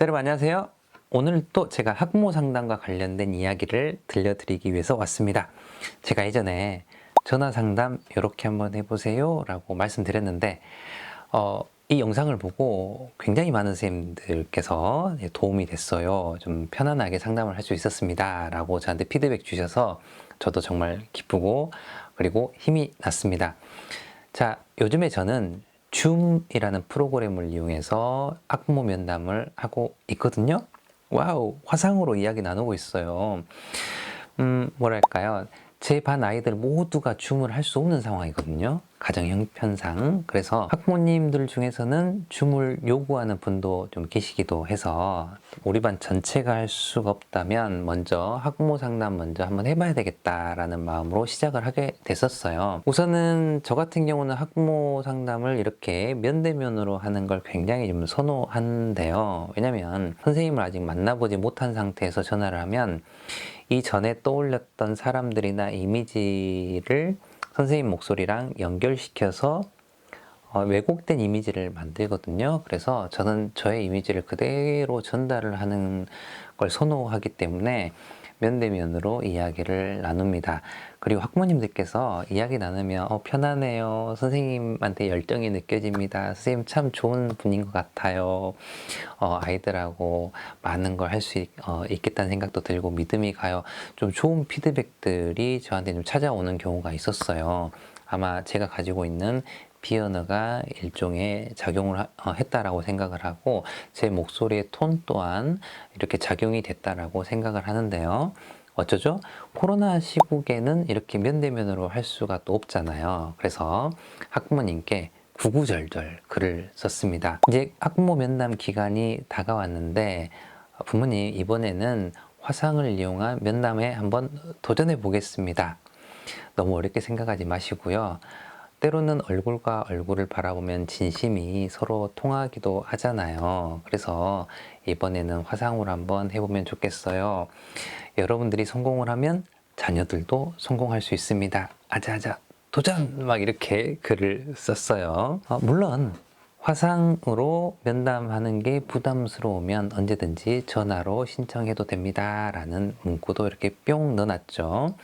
여러분 안녕하세요. 오늘 또 제가 학부모 상담과 관련된 이야기를 들려드리기 위해서 왔습니다. 제가 예전에 전화 상담 이렇게 한번 해보세요 라고 말씀드렸는데 이 영상을 보고 굉장히 많은 선생님들께서 도움이 됐어요. 좀 편안하게 상담을 할 수 있었습니다 라고 저한테 피드백 주셔서 저도 정말 기쁘고 그리고 힘이 났습니다. 자, 요즘에 저는 줌이라는 프로그램을 이용해서 학부모 면담을 하고 있거든요. 와우, 화상으로 이야기 나누고 있어요. 뭐랄까요. 제 반 아이들 모두가 줌을 할 수 없는 상황이거든요. 가정 형편상. 그래서 학부모님들 중에서는 줌을 요구하는 분도 좀 계시기도 해서 우리 반 전체가 할 수가 없다면 먼저 학부모 상담 먼저 한번 해봐야 되겠다라는 마음으로 시작을 하게 됐었어요. 우선은 저 같은 경우는 학부모 상담을 이렇게 면대면으로 하는 걸 굉장히 좀 선호하는데요. 왜냐면 선생님을 아직 만나보지 못한 상태에서 전화를 하면 이전에 떠올렸던 사람들이나 이미지를 선생님 목소리랑 연결시켜서 왜곡된 이미지를 만들거든요. 그래서 저는 저의 이미지를 그대로 전달을 하는 걸 선호하기 때문에 면대면으로 이야기를 나눕니다. 그리고 학부모님들께서 이야기 나누면 편하네요. 선생님한테 열정이 느껴집니다. 선생님 참 좋은 분인 것 같아요. 아이들하고 많은 걸 할 수 있겠다는 생각도 들고 믿음이 가요. 좀 좋은 피드백들이 저한테 좀 찾아오는 경우가 있었어요. 아마 제가 가지고 있는 비언어가 일종의 작용을 했다라고 생각을 하고 제 목소리의 톤 또한 이렇게 작용이 됐다라고 생각을 하는데요. 어쩌죠? 코로나 시국에는 이렇게 면대면으로 할 수가 또 없잖아요. 그래서 학부모님께 구구절절 글을 썼습니다. 이제 학부모 면담 기간이 다가왔는데 부모님 이번에는 화상을 이용한 면담에 한번 도전해 보겠습니다. 너무 어렵게 생각하지 마시고요. 때로는 얼굴과 얼굴을 바라보면 진심이 서로 통하기도 하잖아요. 그래서 이번에는 화상으로 한번 해보면 좋겠어요. 여러분들이 성공을 하면 자녀들도 성공할 수 있습니다. 아자아자 도전! 막 이렇게 글을 썼어요. 물론 화상으로 면담하는 게 부담스러우면 언제든지 전화로 신청해도 됩니다. 라는 문구도 이렇게 뿅 넣어놨죠.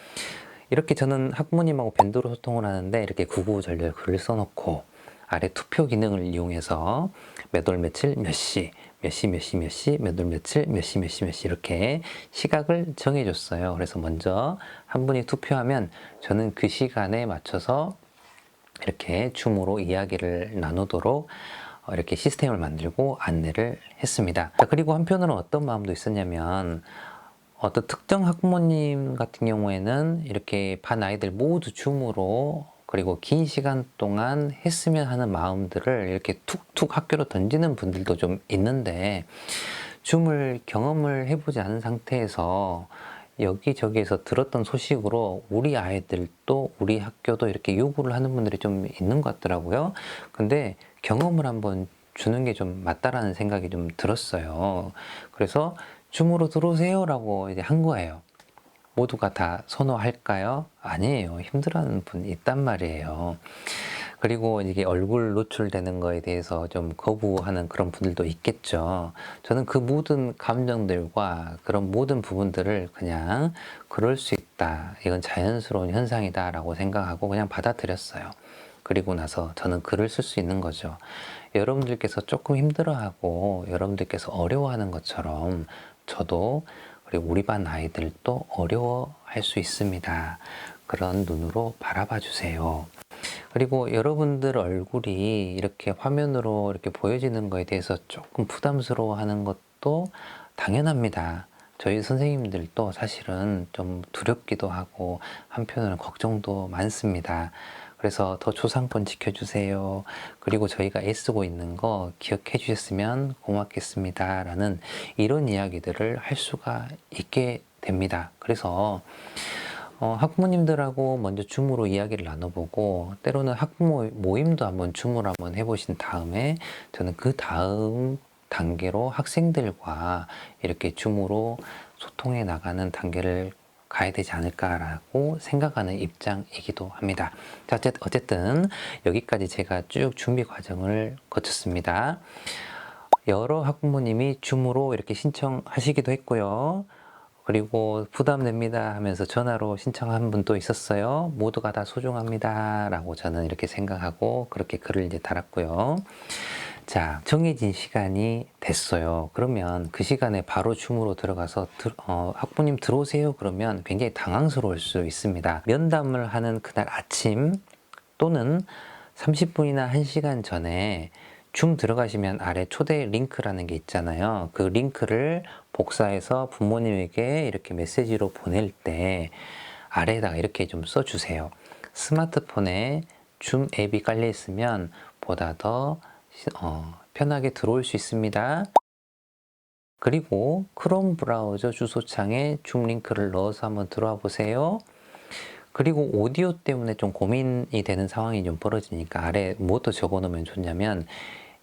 이렇게 저는 학부모님하고 밴드로 소통을 하는데 이렇게 구구절절 글을 써놓고 아래 투표 기능을 이용해서 몇 월 며칠 몇 시, 몇 시 몇 시 몇 시, 몇 월 며칠 몇 시 몇 시 몇 시 이렇게 시각을 정해줬어요. 그래서 먼저 한 분이 투표하면 저는 그 시간에 맞춰서 이렇게 줌으로 이야기를 나누도록 이렇게 시스템을 만들고 안내를 했습니다. 그리고 한편으로는 어떤 마음도 있었냐면 어떤 특정 학부모님 같은 경우에는 이렇게 반 아이들 모두 줌으로 그리고 긴 시간 동안 했으면 하는 마음들을 이렇게 툭툭 학교로 던지는 분들도 좀 있는데 줌을 경험을 해보지 않은 상태에서 여기저기에서 들었던 소식으로 우리 아이들도 우리 학교도 이렇게 요구를 하는 분들이 좀 있는 것 같더라고요. 근데 경험을 한번 주는 게 좀 맞다라는 생각이 좀 들었어요. 그래서 줌으로 들어오세요 라고 이제 한 거예요. 모두가 다 선호할까요? 아니에요. 힘들어하는 분이 있단 말이에요. 그리고 이게 얼굴 노출되는 거에 대해서 좀 거부하는 그런 분들도 있겠죠. 저는 그 모든 감정들과 그런 모든 부분들을 그냥 그럴 수 있다. 이건 자연스러운 현상이다 라고 생각하고 그냥 받아들였어요. 그리고 나서 저는 글을 쓸 수 있는 거죠. 여러분들께서 조금 힘들어하고 여러분들께서 어려워하는 것처럼 저도 그리고 우리 반 아이들도 어려워할 수 있습니다. 그런 눈으로 바라봐 주세요. 그리고 여러분들 얼굴이 이렇게 화면으로 이렇게 보여지는 거에 대해서 조금 부담스러워하는 것도 당연합니다. 저희 선생님들도 사실은 좀 두렵기도 하고 한편으로는 걱정도 많습니다. 그래서 더 초상권 지켜주세요. 그리고 저희가 애쓰고 있는 거 기억해 주셨으면 고맙겠습니다. 라는 이런 이야기들을 할 수가 있게 됩니다. 그래서 학부모님들하고 먼저 줌으로 이야기를 나눠보고 때로는 학부모 모임도 한번 줌으로 한번 해보신 다음에 저는 그 다음 단계로 학생들과 이렇게 줌으로 소통해 나가는 단계를 가야 되지 않을까라고 생각하는 입장이기도 합니다. 자, 어쨌든 여기까지 제가 쭉 준비 과정을 거쳤습니다. 여러 학부모님이 줌으로 이렇게 신청하시기도 했고요. 그리고 부담됩니다 하면서 전화로 신청한 분도 있었어요. 모두가 다 소중합니다 라고 저는 이렇게 생각하고 그렇게 글을 이제 달았고요. 자, 정해진 시간이 됐어요. 그러면 그 시간에 바로 줌으로 들어가서 학부님 들어오세요 그러면 굉장히 당황스러울 수 있습니다. 면담을 하는 그날 아침 또는 30분이나 1시간 전에 줌 들어가시면 아래 초대 링크라는 게 있잖아요. 그 링크를 복사해서 부모님에게 이렇게 메시지로 보낼 때 아래에다가 이렇게 좀 써주세요. 스마트폰에 줌 앱이 깔려 있으면 보다 더 편하게 들어올 수 있습니다. 그리고 크롬 브라우저 주소창에 줌 링크를 넣어서 한번 들어와 보세요. 그리고 오디오 때문에 좀 고민이 되는 상황이 좀 벌어지니까 아래 무엇도 적어 놓으면 좋냐면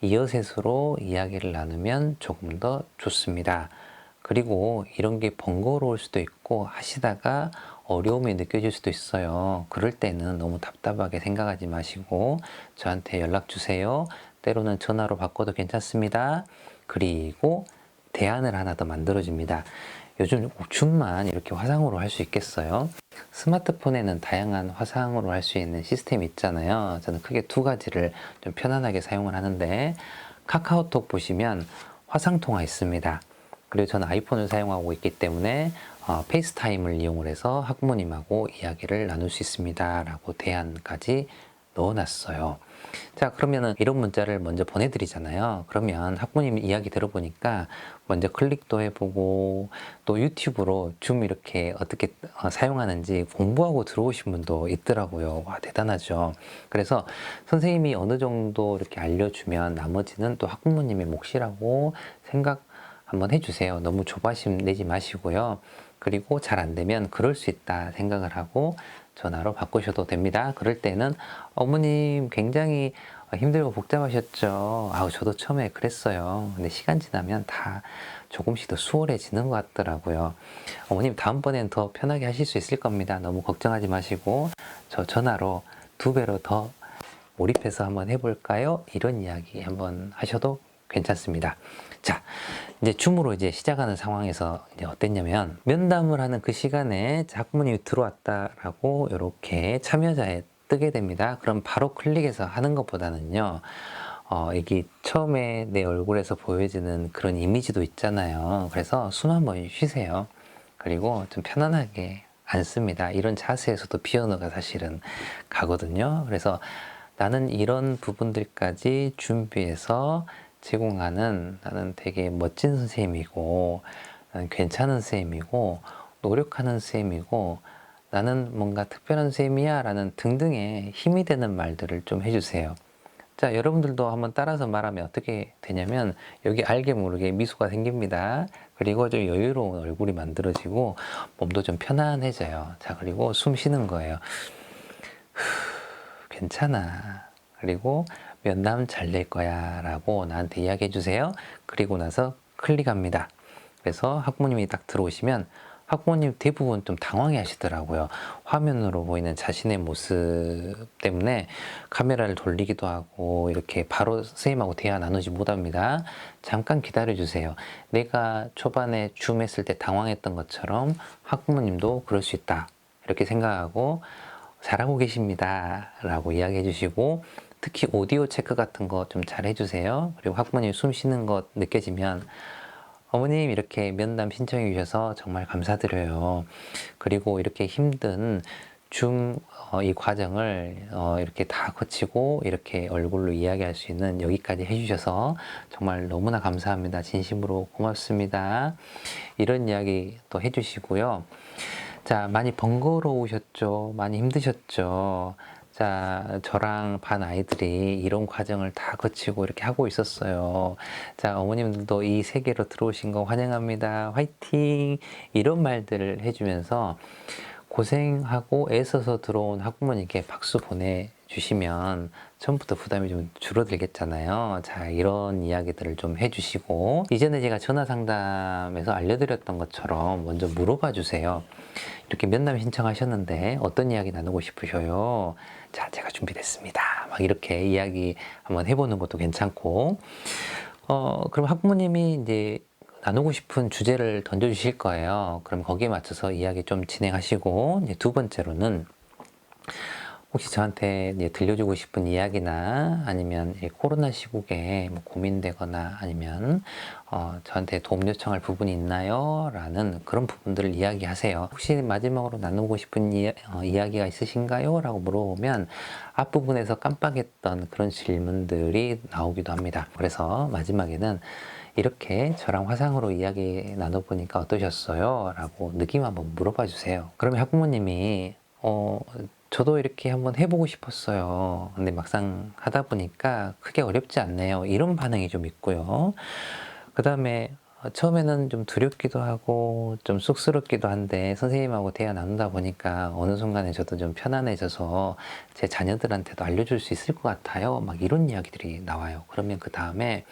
이어셋으로 이야기를 나누면 조금 더 좋습니다. 그리고 이런 게 번거로울 수도 있고 하시다가 어려움이 느껴질 수도 있어요. 그럴 때는 너무 답답하게 생각하지 마시고 저한테 연락 주세요. 때로는 전화로 바꿔도 괜찮습니다. 그리고 대안을 하나 더 만들어줍니다. 요즘 줌만 이렇게 화상으로 할 수 있겠어요? 스마트폰에는 다양한 화상으로 할 수 있는 시스템이 있잖아요. 저는 크게 두 가지를 좀 편안하게 사용을 하는데 카카오톡 보시면 화상통화 있습니다. 그리고 저는 아이폰을 사용하고 있기 때문에 페이스타임을 이용을 해서 학부모님하고 이야기를 나눌 수 있습니다 라고 대안까지 넣어놨어요. 자, 그러면은 이런 문자를 먼저 보내드리잖아요. 그러면 학부님 이야기 들어보니까 먼저 클릭도 해보고 또 유튜브로 줌 이렇게 어떻게 사용하는지 공부하고 들어오신 분도 있더라고요. 와, 대단하죠. 그래서 선생님이 어느 정도 이렇게 알려주면 나머지는 또 학부모님의 몫이라고 생각 한번 해주세요. 너무 조바심 내지 마시고요. 그리고 잘 안 되면 그럴 수 있다 생각을 하고 전화로 바꾸셔도 됩니다. 그럴 때는 어머님 굉장히 힘들고 복잡하셨죠. 아우, 저도 처음에 그랬어요. 근데 시간 지나면 다 조금씩 더 수월해지는 것 같더라고요. 어머님 다음번엔 더 편하게 하실 수 있을 겁니다. 너무 걱정하지 마시고 저 전화로 2배로 더 몰입해서 한번 해볼까요? 이런 이야기 한번 하셔도 괜찮습니다. 자, 이제 줌으로 이제 시작하는 상황에서 이제 어땠냐면 면담을 하는 그 시간에 학부모님이 들어왔다라고 이렇게 참여자에 뜨게 됩니다. 그럼 바로 클릭해서 하는 것보다는요, 여기 처음에 내 얼굴에서 보여지는 그런 이미지도 있잖아요. 그래서 숨 한번 쉬세요. 그리고 좀 편안하게 앉습니다. 이런 자세에서도 피아노가 사실은 가거든요. 그래서 나는 이런 부분들까지 준비해서 제공하는 나는 되게 멋진 선생님이고 나는 괜찮은 선생님이고 노력하는 선생님이고 나는 뭔가 특별한 선생님이야 라는 등등의 힘이 되는 말들을 좀 해주세요. 자, 여러분들도 한번 따라서 말하면 어떻게 되냐면 여기 알게 모르게 미소가 생깁니다. 그리고 좀 여유로운 얼굴이 만들어지고 몸도 좀 편안해져요. 자, 그리고 숨 쉬는 거예요. 괜찮아. 그리고 면담 잘 될 거야 라고 나한테 이야기해 주세요. 그리고 나서 클릭합니다. 그래서 학부모님이 딱 들어오시면 학부모님 대부분 좀 당황해 하시더라고요. 화면으로 보이는 자신의 모습 때문에 카메라를 돌리기도 하고 이렇게 바로 선생님하고 대화 나누지 못합니다. 잠깐 기다려 주세요. 내가 초반에 줌 했을 때 당황했던 것처럼 학부모님도 그럴 수 있다. 이렇게 생각하고 잘하고 계십니다 라고 이야기해 주시고 특히 오디오 체크 같은 거 좀 잘 해주세요. 그리고 학부모님 숨 쉬는 것 느껴지면 어머님 이렇게 면담 신청해 주셔서 정말 감사드려요. 그리고 이렇게 힘든 줌 이 과정을 이렇게 다 거치고 이렇게 얼굴로 이야기할 수 있는 여기까지 해주셔서 정말 너무나 감사합니다. 진심으로 고맙습니다. 이런 이야기 또 해주시고요. 자, 많이 번거로우셨죠? 많이 힘드셨죠? 자, 저랑 반 아이들이 이런 과정을 다 거치고 이렇게 하고 있었어요. 자, 어머님들도 이 세계로 들어오신 거 환영합니다. 화이팅! 이런 말들을 해주면서 고생하고 애써서 들어온 학부모님께 박수 보내주시면 처음부터 부담이 좀 줄어들겠잖아요. 자, 이런 이야기들을 좀 해주시고, 이전에 제가 전화 상담에서 알려드렸던 것처럼 먼저 물어봐 주세요. 이렇게 면담 신청하셨는데 어떤 이야기 나누고 싶으셔요? 자, 제가 준비됐습니다. 막 이렇게 이야기 한번 해보는 것도 괜찮고, 그럼 학부모님이 이제 나누고 싶은 주제를 던져주실 거예요. 그럼 거기에 맞춰서 이야기 좀 진행하시고, 이제 두 번째로는 혹시 저한테 이제 들려주고 싶은 이야기나 아니면 코로나 시국에 뭐 고민되거나 아니면 저한테 도움 요청할 부분이 있나요? 라는 그런 부분들을 이야기하세요. 혹시 마지막으로 나누고 싶은 이야기가 있으신가요? 라고 물어보면 앞부분에서 깜빡했던 그런 질문들이 나오기도 합니다. 그래서 마지막에는 이렇게 저랑 화상으로 이야기 나눠보니까 어떠셨어요? 라고 느낌 한번 물어봐 주세요. 그러면 학부모님이 저도 이렇게 한번 해보고 싶었어요. 근데 막상 하다 보니까 크게 어렵지 않네요. 이런 반응이 좀 있고요. 그 다음에 처음에는 좀 두렵기도 하고 좀 쑥스럽기도 한데 선생님하고 대화 나누다 보니까 어느 순간에 저도 좀 편안해져서 제 자녀들한테도 알려줄 수 있을 것 같아요. 막 이런 이야기들이 나와요. 그러면 그 다음에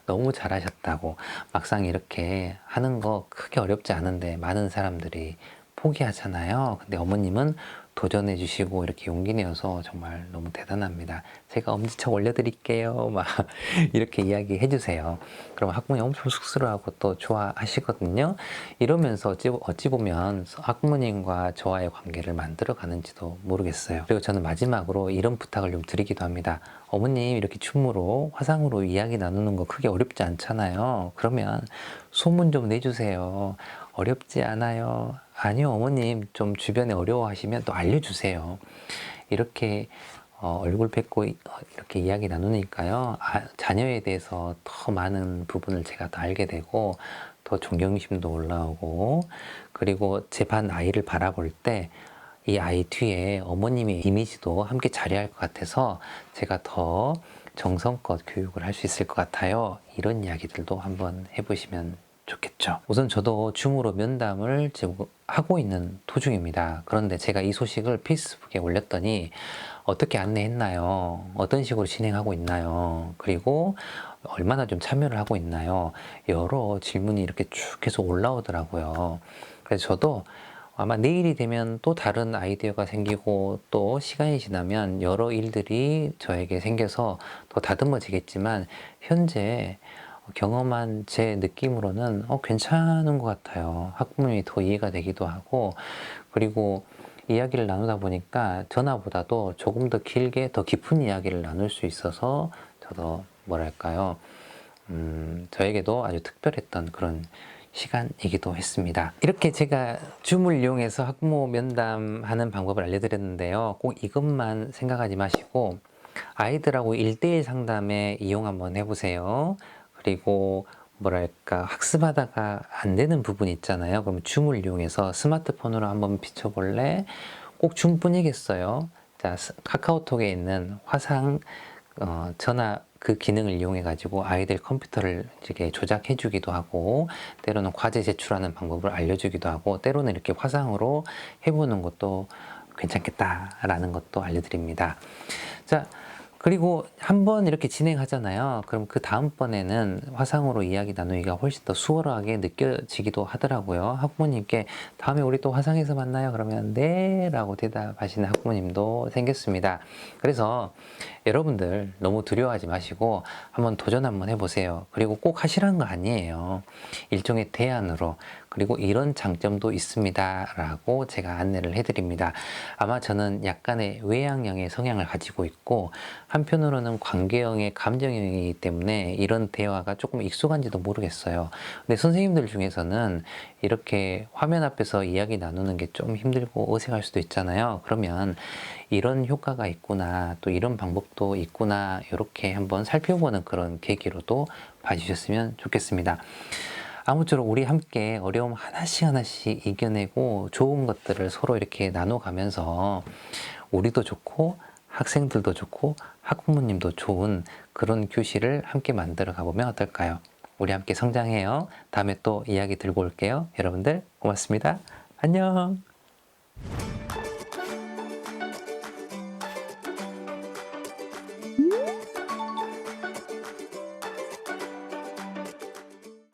너무 잘하셨다고, 막상 이렇게 하는 거 크게 어렵지 않은데 많은 사람들이 포기하잖아요. 근데 어머님은 도전해 주시고 이렇게 용기 내어서 정말 너무 대단합니다. 제가 엄지척 올려드릴게요. 막 이렇게 이야기해 주세요. 그럼 학부모님 엄청 쑥스러워하고 또 좋아하시거든요. 이러면서 어찌 보면 학부모님과 저와의 관계를 만들어 가는지도 모르겠어요. 그리고 저는 마지막으로 이런 부탁을 좀 드리기도 합니다. 어머님, 이렇게 줌으로 화상으로 이야기 나누는 거 크게 어렵지 않잖아요. 그러면 소문 좀 내주세요. 어렵지 않아요. 아니요, 어머님, 좀 주변에 어려워하시면 또 알려주세요. 이렇게 얼굴 뵙고 이렇게 이야기 나누니까요, 자녀에 대해서 더 많은 부분을 제가 더 알게 되고 더 존경심도 올라오고, 그리고 제 반 아이를 바라볼 때 이 아이 뒤에 어머님의 이미지도 함께 자리할 것 같아서 제가 더 정성껏 교육을 할 수 있을 것 같아요. 이런 이야기들도 한번 해보시면 좋겠죠. 우선 저도 줌으로 면담을 지금 하고 있는 도중입니다. 그런데 제가 이 소식을 페이스북에 올렸더니 어떻게 안내했나요? 어떤 식으로 진행하고 있나요? 그리고 얼마나 좀 참여를 하고 있나요? 여러 질문이 이렇게 쭉 계속 올라오더라고요. 그래서 저도 아마 내일이 되면 또 다른 아이디어가 생기고 또 시간이 지나면 여러 일들이 저에게 생겨서 더 다듬어지겠지만, 현재 경험한 제 느낌으로는 괜찮은 것 같아요. 학부모님이 더 이해가 되기도 하고, 그리고 이야기를 나누다 보니까 전화보다도 조금 더 길게 더 깊은 이야기를 나눌 수 있어서 저도 뭐랄까요, 저에게도 아주 특별했던 그런 시간이기도 했습니다. 이렇게 제가 줌을 이용해서 학부모 면담하는 방법을 알려드렸는데요. 꼭 이것만 생각하지 마시고 아이들하고 1대1 상담에 이용 한번 해보세요. 그리고 뭐랄까, 학습하다가 안 되는 부분이 있잖아요. 그럼 줌을 이용해서 스마트폰으로 한번 비춰볼래? 꼭 줌뿐이겠어요. 자, 카카오톡에 있는 화상 전화 그 기능을 이용해 가지고 아이들 컴퓨터를 이렇게 조작해 주기도 하고, 때로는 과제 제출하는 방법을 알려주기도 하고, 때로는 이렇게 화상으로 해보는 것도 괜찮겠다라는 것도 알려드립니다. 자, 그리고 한번 이렇게 진행하잖아요. 그럼 그 다음번에는 화상으로 이야기 나누기가 훨씬 더 수월하게 느껴지기도 하더라고요. 학부모님께 다음에 우리 또 화상에서 만나요? 그러면 네 라고 대답하시는 학부모님도 생겼습니다. 그래서 여러분들 너무 두려워하지 마시고 한번 도전 한번 해보세요. 그리고 꼭 하시라는 거 아니에요. 일종의 대안으로, 그리고 이런 장점도 있습니다 라고 제가 안내를 해드립니다. 아마 저는 약간의 외향형의 성향을 가지고 있고, 한편으로는 관계형의 감정형이기 때문에 이런 대화가 조금 익숙한지도 모르겠어요. 근데 선생님들 중에서는 이렇게 화면 앞에서 이야기 나누는 게 좀 힘들고 어색할 수도 있잖아요. 그러면 이런 효과가 있구나, 또 이런 방법도 있구나, 이렇게 한번 살펴보는 그런 계기로도 봐주셨으면 좋겠습니다. 아무쪼록 우리 함께 어려움 하나씩 하나씩 이겨내고 좋은 것들을 서로 이렇게 나눠가면서 우리도 좋고 학생들도 좋고 학부모님도 좋은 그런 교실을 함께 만들어 가보면 어떨까요? 우리 함께 성장해요. 다음에 또 이야기 들고 올게요. 여러분들 고맙습니다. 안녕.